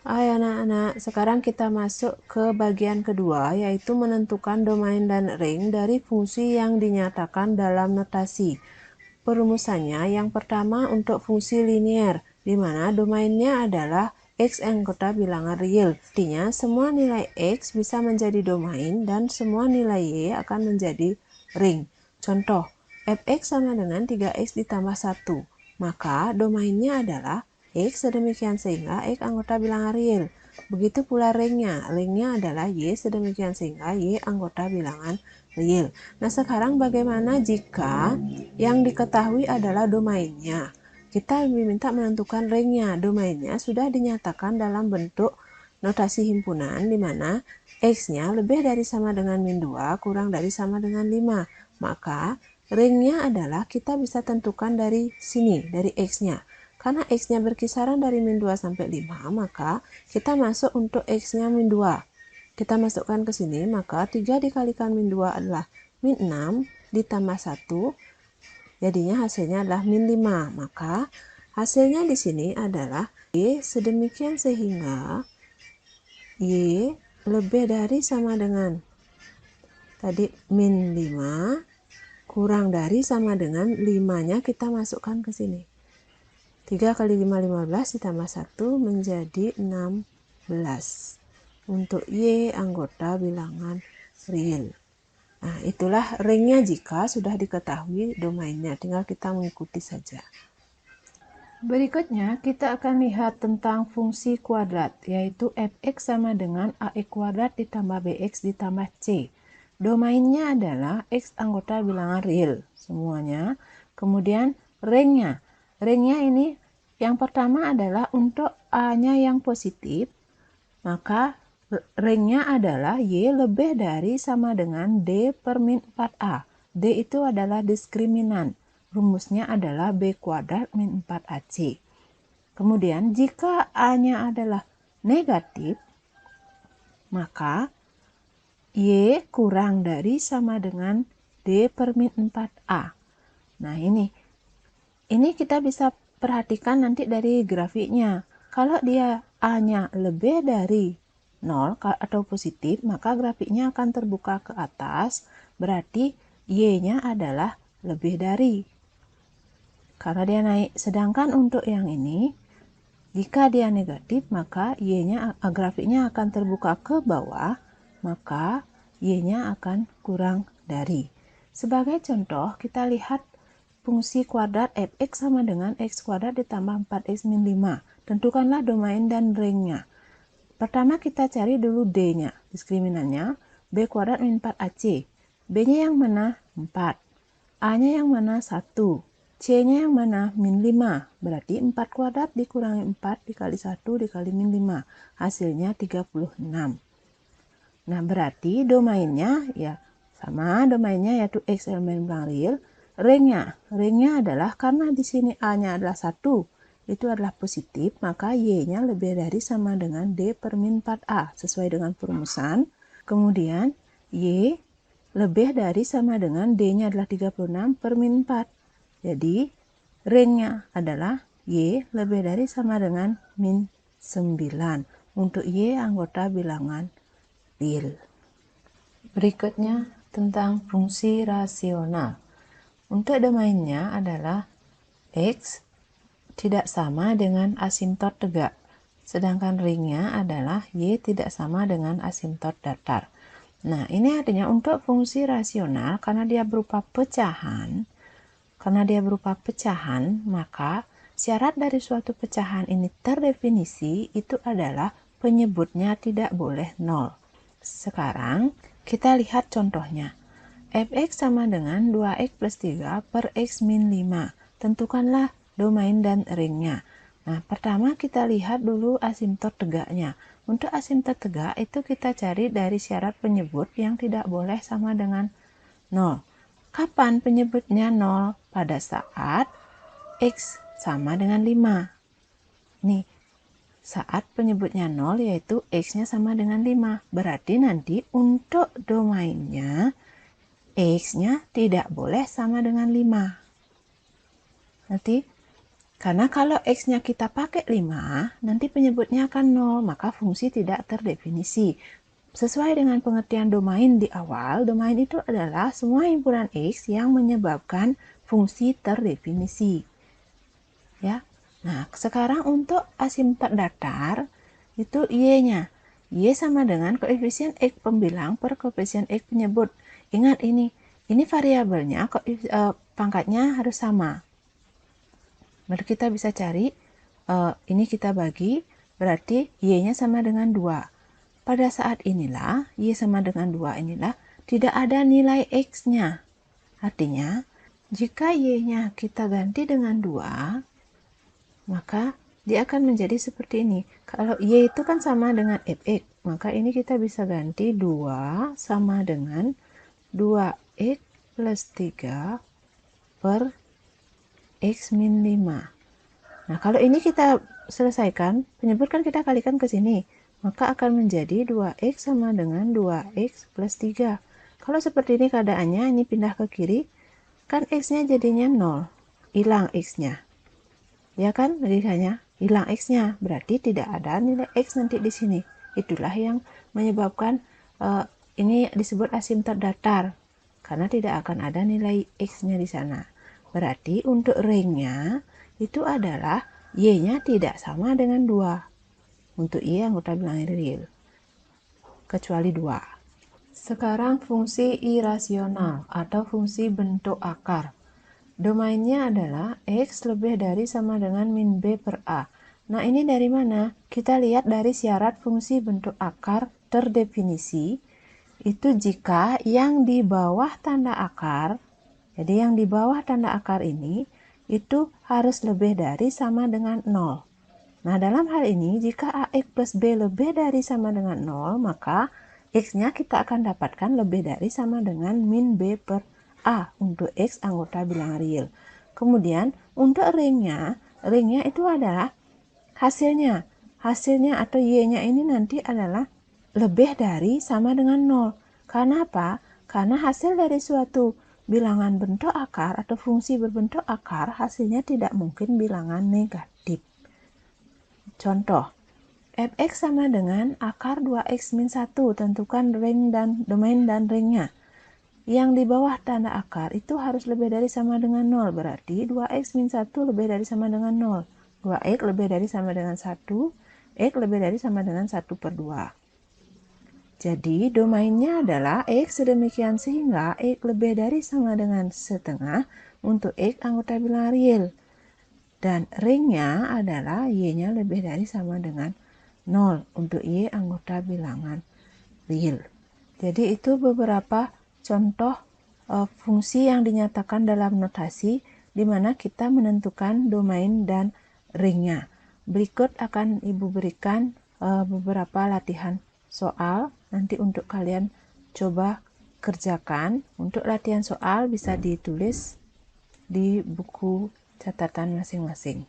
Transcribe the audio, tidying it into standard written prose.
Hai anak-anak, sekarang kita masuk ke bagian kedua, yaitu menentukan domain dan ring dari fungsi yang dinyatakan dalam notasi. Perumusannya, yang pertama untuk fungsi linier, di mana domainnya adalah X anggota bilangan real. Artinya, semua nilai X bisa menjadi domain dan semua nilai Y akan menjadi ring. Contoh, fx sama dengan 3x ditambah 1. Maka domainnya adalah X sedemikian sehingga X anggota bilangan real. Begitu pula ringnya. Ringnya adalah Y sedemikian sehingga Y anggota bilangan real. Nah, sekarang bagaimana jika yang diketahui adalah domainnya? Kita diminta menentukan ringnya. Domainnya sudah dinyatakan dalam bentuk notasi himpunan di mana X-nya lebih dari sama dengan min 2 kurang dari sama dengan 5. Maka ringnya adalah kita bisa tentukan dari sini, dari X-nya. Karena X-nya berkisaran dari min 2 sampai 5, maka kita masuk untuk X-nya min 2. Kita masukkan ke sini, maka 3 dikalikan min 2 adalah min 6 ditambah 1, jadinya hasilnya adalah min 5. Maka hasilnya di sini adalah Y sedemikian sehingga Y lebih dari sama dengan tadi min 5 kurang dari sama dengan 5-nya kita masukkan ke sini. 3 kali 5, 15 ditambah 1 menjadi 16. Untuk Y anggota bilangan real. Nah, itulah ringnya jika sudah diketahui domainnya. Tinggal kita mengikuti saja. Berikutnya, kita akan lihat tentang fungsi kuadrat, yaitu fx sama dengan ax kuadrat ditambah bx ditambah c. Domainnya adalah x anggota bilangan real semuanya. Kemudian ringnya. Ringnya ini yang pertama adalah untuk a-nya yang positif, maka ringnya adalah y lebih dari sama dengan d per min 4a. D itu adalah diskriminan. Rumusnya adalah b kuadrat min 4ac. Kemudian jika a-nya adalah negatif, maka y kurang dari sama dengan d per min 4a. Nah, ini kita bisa perhatikan nanti dari grafiknya. Kalau dia a-nya lebih dari 0 atau positif, maka grafiknya akan terbuka ke atas, berarti y-nya adalah lebih dari. Karena dia naik. Sedangkan untuk yang ini, jika dia negatif, maka y-nya grafiknya akan terbuka ke bawah, maka y-nya akan kurang dari. Sebagai contoh, kita lihat fungsi kuadrat fx sama dengan x kuadrat ditambah 4x min 5. Tentukanlah domain dan ringnya. Pertama kita cari dulu d-nya, diskriminannya, b kuadrat min 4ac. B-nya yang mana? 4. A-nya yang mana? 1. C-nya yang mana? Min 5. Berarti 4 kuadrat dikurangi 4 dikali 1 dikali min 5. Hasilnya 36. Nah, berarti domainnya ya sama domainnya yaitu X elemen bilangan real. Ringnya adalah karena di sini A-nya adalah 1. Itu adalah positif, maka Y-nya lebih dari sama dengan D per min 4A sesuai dengan perumusan. Kemudian Y lebih dari sama dengan D-nya adalah 36 per min 4. Jadi, ringnya adalah Y lebih dari sama dengan min 9 untuk Y anggota bilangan real. Berikutnya tentang fungsi rasional. Untuk domainnya adalah X tidak sama dengan asimtot tegak, sedangkan ringnya adalah Y tidak sama dengan asimtot datar. Nah, ini artinya untuk fungsi rasional karena dia berupa pecahan, maka syarat dari suatu pecahan ini terdefinisi itu adalah penyebutnya tidak boleh 0. Sekarang kita lihat contohnya. Fx sama dengan 2x plus 3 per x min 5. Tentukanlah domain dan ringnya. Nah, pertama kita lihat dulu asimtot tegaknya. Untuk asimtot tegak itu kita cari dari syarat penyebut yang tidak boleh sama dengan 0. Kapan penyebutnya 0? Pada saat X sama dengan 5. Nih, saat penyebutnya 0 yaitu X-nya sama dengan 5. Berarti nanti untuk domainnya X-nya tidak boleh sama dengan 5. Nanti Karena kalau X-nya kita pakai 5, nanti penyebutnya akan 0, maka fungsi tidak terdefinisi. Sesuai dengan pengertian domain di awal, domain itu adalah semua himpunan X yang menyebabkan fungsi terdefinisi. Ya. Nah, sekarang untuk asimptot datar, itu Y-nya. Y sama dengan koefisien X pembilang per koefisien X penyebut. Ingat ini variabelnya, pangkatnya harus sama. Baru kita bisa cari, ini kita bagi, berarti Y-nya sama dengan 2. Pada saat inilah, Y sama dengan 2 inilah, tidak ada nilai X-nya. Artinya, jika Y-nya kita ganti dengan 2, maka dia akan menjadi seperti ini. Kalau Y itu kan sama dengan Fx, maka ini kita bisa ganti 2 sama dengan 2X plus 3 per X min 5. Nah, kalau ini kita selesaikan, penyebut kan kita kalikan ke sini, maka akan menjadi 2X sama dengan 2X plus 3. Kalau seperti ini keadaannya, ini pindah ke kiri, kan X-nya jadinya 0, hilang X-nya. Ya kan, jadinya hilang X-nya, berarti tidak ada nilai X nanti di sini. Itulah yang menyebabkan ini disebut asimptot datar, karena tidak akan ada nilai X-nya di sana. Berarti untuk ringnya itu adalah Y-nya tidak sama dengan 2. Untuk Y anggota bilangan real, kecuali 2. Sekarang fungsi irasional atau fungsi bentuk akar. Domainnya adalah X lebih dari sama dengan min B per A. Nah, ini dari mana? Kita lihat dari syarat fungsi bentuk akar terdefinisi. Itu jika yang di bawah tanda akar, jadi yang di bawah tanda akar ini, itu harus lebih dari sama dengan 0. Nah, dalam hal ini, jika AX plus B lebih dari sama dengan 0, maka X-nya kita akan dapatkan lebih dari sama dengan min B per A untuk X anggota bilangan real. Kemudian, untuk ringnya itu adalah hasilnya. Hasilnya atau Y-nya ini nanti adalah lebih dari sama dengan 0. Karena apa? Karena hasil dari suatu bilangan bentuk akar atau fungsi berbentuk akar, hasilnya tidak mungkin bilangan negatif. Contoh, Fx sama dengan akar 2x min 1, tentukan ring dan domain dan ringnya. Yang di bawah tanda akar itu harus lebih dari sama dengan 0, berarti 2x min 1 lebih dari sama dengan 0. 2x lebih dari sama dengan 1, x lebih dari sama dengan 1 per 2. Jadi domainnya adalah X sedemikian sehingga X lebih dari sama dengan setengah untuk X anggota bilangan real. Dan ringnya adalah Y-nya lebih dari sama dengan 0 untuk Y anggota bilangan real. Jadi itu beberapa contoh fungsi yang dinyatakan dalam notasi di mana kita menentukan domain dan ringnya. Berikut akan Ibu berikan beberapa latihan soal nanti untuk kalian coba kerjakan. Untuk latihan soal bisa ditulis di buku catatan masing-masing.